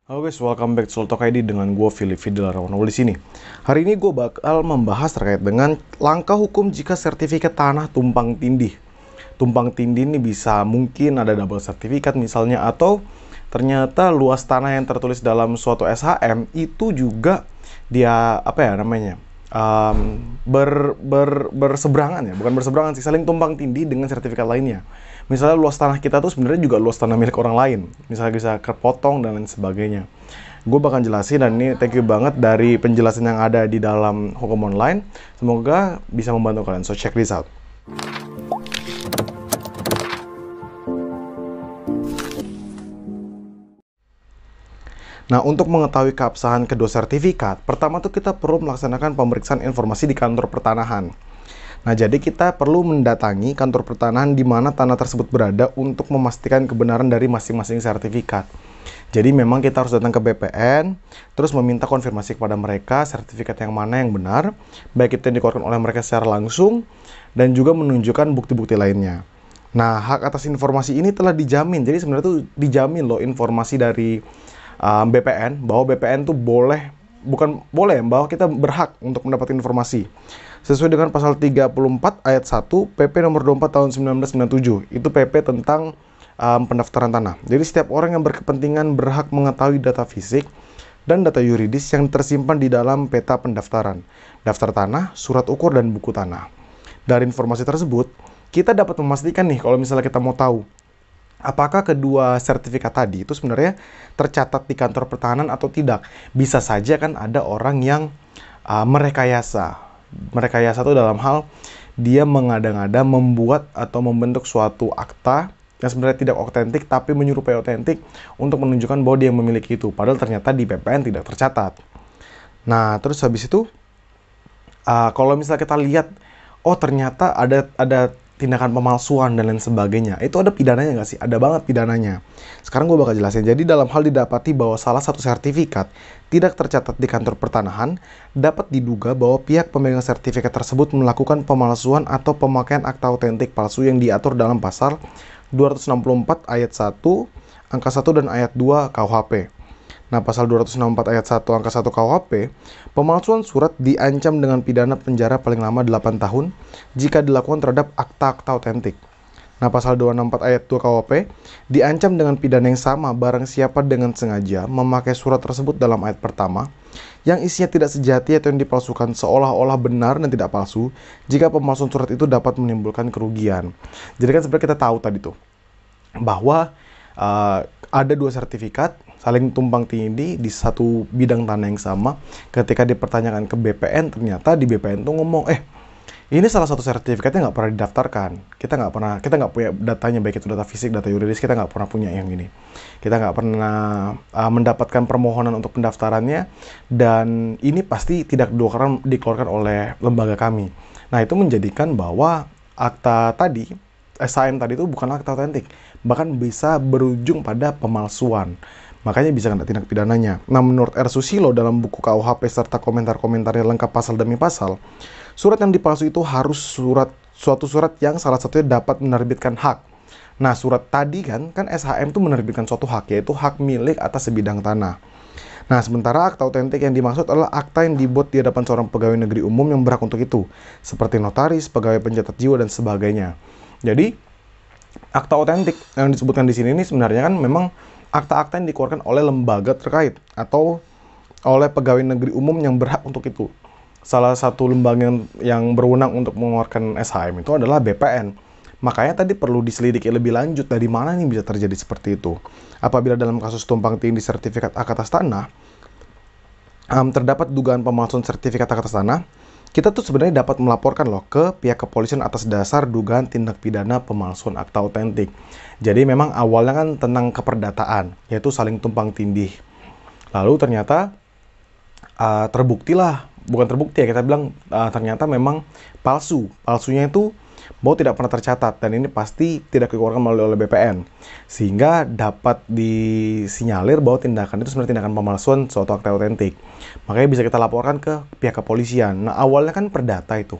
Halo guys, welcome back to Soltok ID dengan gue Philip Fidel di sini. Hari ini gue bakal membahas terkait dengan langkah hukum jika sertifikat tanah tumpang tindih. Tumpang tindih ini bisa mungkin ada double sertifikat misalnya, atau ternyata luas tanah yang tertulis dalam suatu SHM itu juga dia berseberangan ya, bukan berseberangan sih, saling tumpang tindih dengan sertifikat lainnya. Misalnya luas tanah kita tuh sebenarnya juga luas tanah milik orang lain, misalnya bisa kepotong dan lain sebagainya. Gue bakal jelasin, dan ini thank you banget dari penjelasan yang ada di dalam hukum online. Semoga bisa membantu kalian, so check this out. Nah, untuk mengetahui keabsahan kedua sertifikat, pertama tuh kita perlu melaksanakan pemeriksaan informasi di kantor pertanahan. Nah, jadi kita perlu mendatangi kantor pertanahan di mana tanah tersebut berada untuk memastikan kebenaran dari masing-masing sertifikat. Jadi memang kita harus datang ke BPN, terus meminta konfirmasi kepada mereka sertifikat yang mana yang benar, baik itu yang dikeluarkan oleh mereka secara langsung, dan juga menunjukkan bukti-bukti lainnya. Nah, hak atas informasi ini telah dijamin. Jadi sebenarnya tuh dijamin loh informasi dari BPN, bahwa BPN tuh bahwa kita berhak untuk mendapatkan informasi sesuai dengan pasal 34 ayat 1 PP nomor 24 tahun 1997. Itu PP tentang pendaftaran tanah. Jadi setiap orang yang berkepentingan berhak mengetahui data fisik dan data yuridis yang tersimpan di dalam peta pendaftaran, daftar tanah, surat ukur, dan buku tanah. Dari informasi tersebut, kita dapat memastikan nih kalau misalnya kita mau tahu apakah kedua sertifikat tadi itu sebenarnya tercatat di kantor pertahanan atau tidak. Bisa saja kan ada orang yang merekayasa. Merekayasa itu dalam hal dia mengada-ngada membuat atau membentuk suatu akta yang sebenarnya tidak otentik tapi menyerupai otentik untuk menunjukkan bahwa dia memiliki itu. Padahal ternyata di BPN tidak tercatat. Nah, terus habis itu kalau misalnya kita lihat, oh ternyata ada tindakan pemalsuan dan lain sebagainya, itu ada pidananya nggak sih? Ada banget pidananya. Sekarang gue bakal jelasin. Jadi dalam hal didapati bahwa salah satu sertifikat tidak tercatat di kantor pertanahan, dapat diduga bahwa pihak pemegang sertifikat tersebut melakukan pemalsuan atau pemakaian akta otentik palsu yang diatur dalam pasal 264 ayat 1, angka 1 dan ayat 2 KUHP. Nah, pasal 264 ayat 1 angka 1 KUHP, pemalsuan surat diancam dengan pidana penjara paling lama 8 tahun jika dilakukan terhadap akta-akta otentik. Nah, pasal 264 ayat 2 KUHP diancam dengan pidana yang sama barang siapa dengan sengaja memakai surat tersebut dalam ayat pertama yang isinya tidak sejati atau yang dipalsukan seolah-olah benar dan tidak palsu jika pemalsuan surat itu dapat menimbulkan kerugian. Jadi kan sebenarnya kita tahu tadi tuh bahwa ada dua sertifikat saling tumpang tindih di satu bidang tanah yang sama. Ketika dipertanyakan ke BPN, ternyata di BPN tuh ngomong, ini salah satu sertifikatnya nggak pernah didaftarkan. Kita nggak punya datanya, baik itu data fisik, data yuridis, kita nggak pernah punya yang ini. Kita nggak pernah mendapatkan permohonan untuk pendaftarannya, dan ini pasti tidak dikeluarkan oleh lembaga kami. Nah, itu menjadikan bahwa akta tadi, SHM tadi itu bukan akta otentik, bahkan bisa berujung pada pemalsuan. Makanya bisa kena tindak pidananya. Nah, menurut R. Susilo dalam buku KUHP serta komentar-komentarnya lengkap pasal demi pasal, surat yang dipalsu itu harus suatu surat yang salah satunya dapat menerbitkan hak. Nah, surat tadi kan SHM itu menerbitkan suatu hak, yaitu hak milik atas sebidang tanah. Nah, sementara akta otentik yang dimaksud adalah akta yang dibuat di hadapan seorang pegawai negeri umum yang berhak untuk itu, seperti notaris, pegawai pencatat jiwa, dan sebagainya. Jadi, akta otentik yang disebutkan di sini ini sebenarnya kan memang akta-akta yang dikeluarkan oleh lembaga terkait atau oleh pegawai negeri umum yang berhak untuk itu. Salah satu lembaga yang berwenang untuk mengeluarkan SHM itu adalah BPN. Makanya tadi perlu diselidiki lebih lanjut dari mana nih bisa terjadi seperti itu. Apabila dalam kasus tumpang tindih sertifikat hak atas tanah terdapat dugaan pemalsuan sertifikat hak atas tanah, kita tuh sebenarnya dapat melaporkan loh ke pihak kepolisian atas dasar dugaan tindak pidana pemalsuan akta otentik. Jadi memang awalnya kan tentang keperdataan, yaitu saling tumpang tindih. Lalu ternyata bukan terbukti ya, kita bilang ternyata memang palsu. Palsunya itu bahwa tidak pernah tercatat, dan ini pasti tidak dikeluarkan melalui oleh BPN. Sehingga dapat disinyalir bahwa tindakan itu sebenarnya tindakan pemalsuan suatu akta otentik. Makanya bisa kita laporkan ke pihak kepolisian. Nah, awalnya kan perdata itu,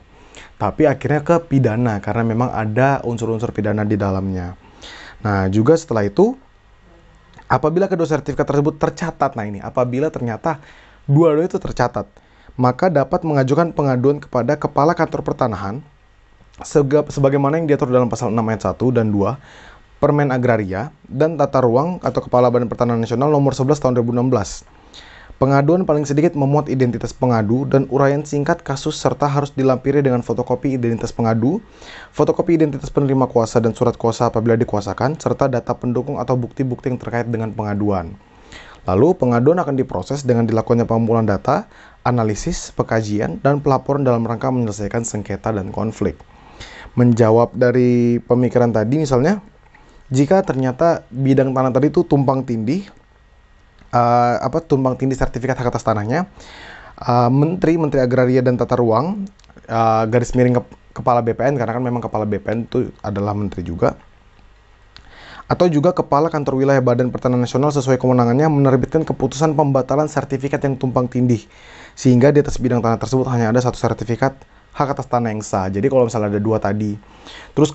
tapi akhirnya ke pidana karena memang ada unsur-unsur pidana di dalamnya. Nah, juga setelah itu Apabila kedua sertifikat tersebut tercatat, nah ini, apabila ternyata dua-duanya itu tercatat, maka dapat mengajukan pengaduan kepada Kepala Kantor Pertanahan sebagaimana yang diatur dalam pasal 6 ayat 1 dan 2 Permen Agraria dan Tata Ruang atau Kepala Badan Pertanahan Nasional nomor 11 tahun 2016. Pengaduan paling sedikit memuat identitas pengadu dan uraian singkat kasus serta harus dilampiri dengan fotokopi identitas pengadu, fotokopi identitas penerima kuasa dan surat kuasa apabila dikuasakan, serta data pendukung atau bukti-bukti yang terkait dengan pengaduan. Lalu, pengaduan akan diproses dengan dilakukannya pengumpulan data, analisis, pengkajian, dan pelaporan dalam rangka menyelesaikan sengketa dan konflik. Menjawab dari pemikiran tadi, misalnya, jika ternyata bidang tanah tadi itu tumpang tindih sertifikat hak atas tanahnya, Menteri Agraria dan Tata Ruang, garis miring Kepala BPN, karena kan memang Kepala BPN itu adalah Menteri juga, atau juga Kepala Kantor Wilayah Badan Pertanahan Nasional sesuai kewenangannya menerbitkan keputusan pembatalan sertifikat yang tumpang tindih, sehingga di atas bidang tanah tersebut hanya ada satu sertifikat hak atas tanah yang sah. Jadi kalau misalnya ada dua tadi, terus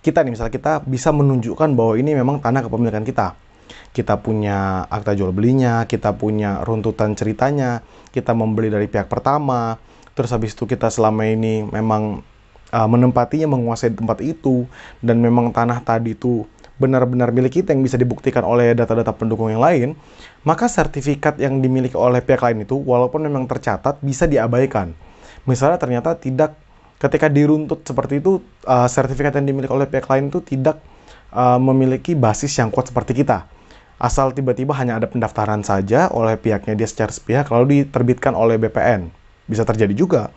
kita bisa menunjukkan bahwa ini memang tanah kepemilikan kita. Kita punya akta jual belinya, kita punya runtutan ceritanya, kita membeli dari pihak pertama, terus habis itu kita selama ini memang menempatinya, menguasai tempat itu, dan memang tanah tadi itu benar-benar milik kita yang bisa dibuktikan oleh data-data pendukung yang lain, maka sertifikat yang dimiliki oleh pihak lain itu, walaupun memang tercatat, bisa diabaikan. Misalnya ternyata ketika diruntut seperti itu, sertifikat yang dimiliki oleh pihak lain itu tidak memiliki basis yang kuat seperti kita. Asal tiba-tiba hanya ada pendaftaran saja oleh pihaknya dia secara sepihak lalu diterbitkan oleh BPN. Bisa terjadi juga.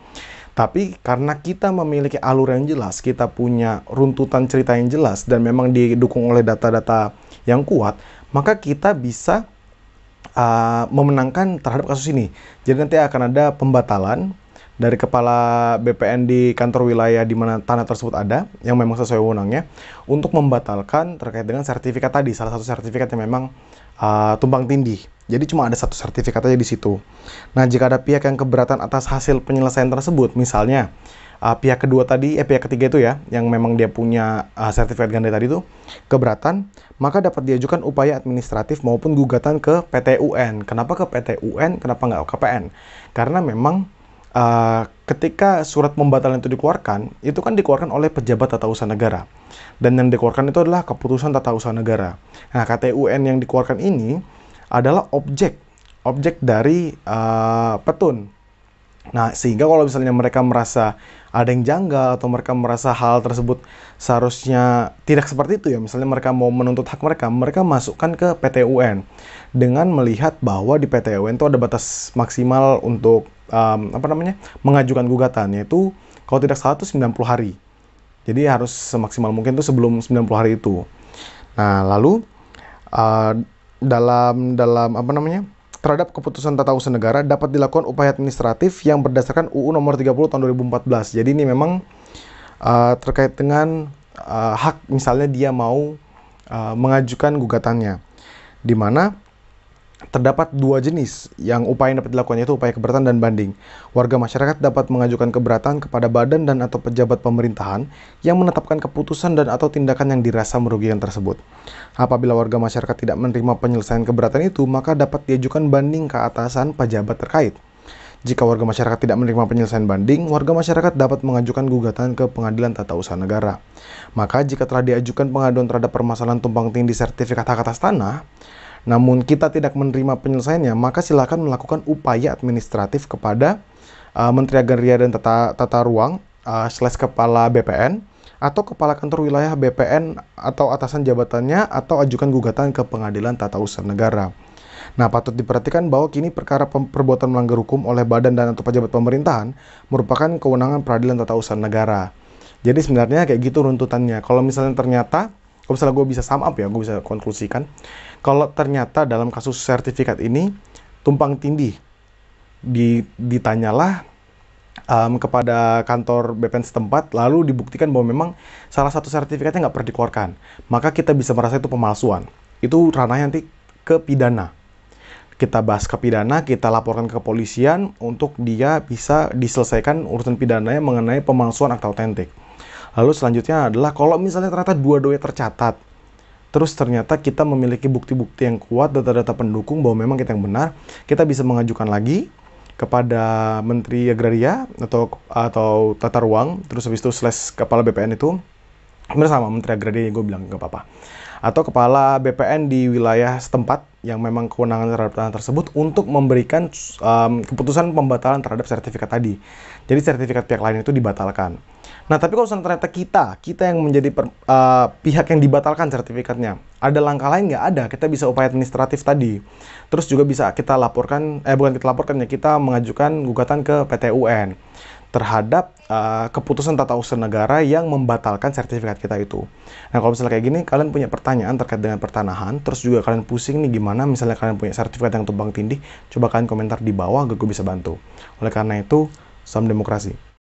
Tapi karena kita memiliki alur yang jelas, kita punya runtutan cerita yang jelas dan memang didukung oleh data-data yang kuat, maka kita bisa memenangkan terhadap kasus ini. Jadi nanti akan ada pembatalan dari Kepala BPN di kantor wilayah di mana tanah tersebut ada, yang memang sesuai wewenangnya, untuk membatalkan terkait dengan sertifikat tadi, salah satu sertifikat yang memang tumpang tindih. Jadi cuma ada satu sertifikat aja di situ. Nah, jika ada pihak yang keberatan atas hasil penyelesaian tersebut, misalnya pihak ketiga itu ya, yang memang dia punya sertifikat ganda tadi itu, keberatan, maka dapat diajukan upaya administratif maupun gugatan ke PT UN. Kenapa ke PT UN? Kenapa nggak ke KPN? Karena memang ketika surat pembatalan itu dikeluarkan, itu kan dikeluarkan oleh pejabat tata usaha negara. Dan yang dikeluarkan itu adalah keputusan tata usaha negara. Nah, KTUN yang dikeluarkan ini adalah objek dari petun. Nah, sehingga kalau misalnya mereka merasa ada yang janggal atau mereka merasa hal tersebut seharusnya tidak seperti itu ya, misalnya mereka mau menuntut hak mereka masukkan ke PT UN dengan melihat bahwa di PT UN itu ada batas maksimal untuk mengajukan gugatan, yaitu kalau tidak salah itu 90 hari. Jadi harus semaksimal mungkin itu sebelum 90 hari itu. Nah, lalu terhadap keputusan tata usaha negara dapat dilakukan upaya administratif yang berdasarkan UU nomor 30 tahun 2014. Jadi ini memang terkait dengan hak, misalnya dia mau mengajukan gugatannya, di mana terdapat dua jenis yang upaya yang dapat dilakukan, yaitu upaya keberatan dan banding. Warga masyarakat dapat mengajukan keberatan kepada badan dan atau pejabat pemerintahan yang menetapkan keputusan dan atau tindakan yang dirasa merugikan tersebut. Apabila warga masyarakat tidak menerima penyelesaian keberatan itu, maka dapat diajukan banding ke atasan pejabat terkait. Jika warga masyarakat tidak menerima penyelesaian banding, warga masyarakat dapat mengajukan gugatan ke Pengadilan Tata Usaha Negara. Maka jika telah diajukan pengaduan terhadap permasalahan tumpang tindih sertifikat hak atas tanah, namun kita tidak menerima penyelesaiannya, maka silakan melakukan upaya administratif kepada Menteri Agraria dan Tata Ruang /Kepala BPN atau Kepala Kantor Wilayah BPN atau atasan jabatannya, atau ajukan gugatan ke Pengadilan Tata Usaha Negara. Nah, patut diperhatikan bahwa kini perkara perbuatan melanggar hukum oleh badan dan atau pejabat pemerintahan merupakan kewenangan Peradilan Tata Usaha Negara. Jadi sebenarnya kayak gitu runtutannya. Kalau misalnya gue bisa sum up ya, gue bisa konklusikan, kalau ternyata dalam kasus sertifikat ini tumpang tindih, ditanyalah kepada kantor BPN setempat, lalu dibuktikan bahwa memang salah satu sertifikatnya nggak pernah dikeluarkan, maka kita bisa merasa itu pemalsuan. Itu ranahnya nanti ke pidana. Kita bahas ke pidana, kita laporkan ke kepolisian untuk dia bisa diselesaikan urusan pidananya mengenai pemalsuan akta otentik. Lalu selanjutnya adalah kalau misalnya ternyata dua-duanya tercatat, terus ternyata kita memiliki bukti-bukti yang kuat, data-data pendukung bahwa memang kita yang benar, kita bisa mengajukan lagi kepada Menteri Agraria atau Tata Ruang, terus habis itu slash kepala BPN itu bersama Menteri Agraria, gue bilang nggak apa-apa, atau kepala BPN di wilayah setempat yang memang kewenangan terhadap tanah tersebut untuk memberikan keputusan pembatalan terhadap sertifikat tadi. Jadi sertifikat pihak lain itu dibatalkan. Nah, tapi kalau ternyata kita yang menjadi pihak yang dibatalkan sertifikatnya, ada langkah lain nggak? Ada, kita bisa upaya administratif tadi. Terus juga bisa kita laporkan, bukan kita laporkan ya, kita mengajukan gugatan ke PT UN terhadap keputusan tata usaha negara yang membatalkan sertifikat kita itu. Nah, kalau misalnya kayak gini, kalian punya pertanyaan terkait dengan pertanahan, terus juga kalian pusing nih gimana, misalnya kalian punya sertifikat yang tumpang tindih, coba kalian komentar di bawah, gue bisa bantu. Oleh karena itu, salam demokrasi.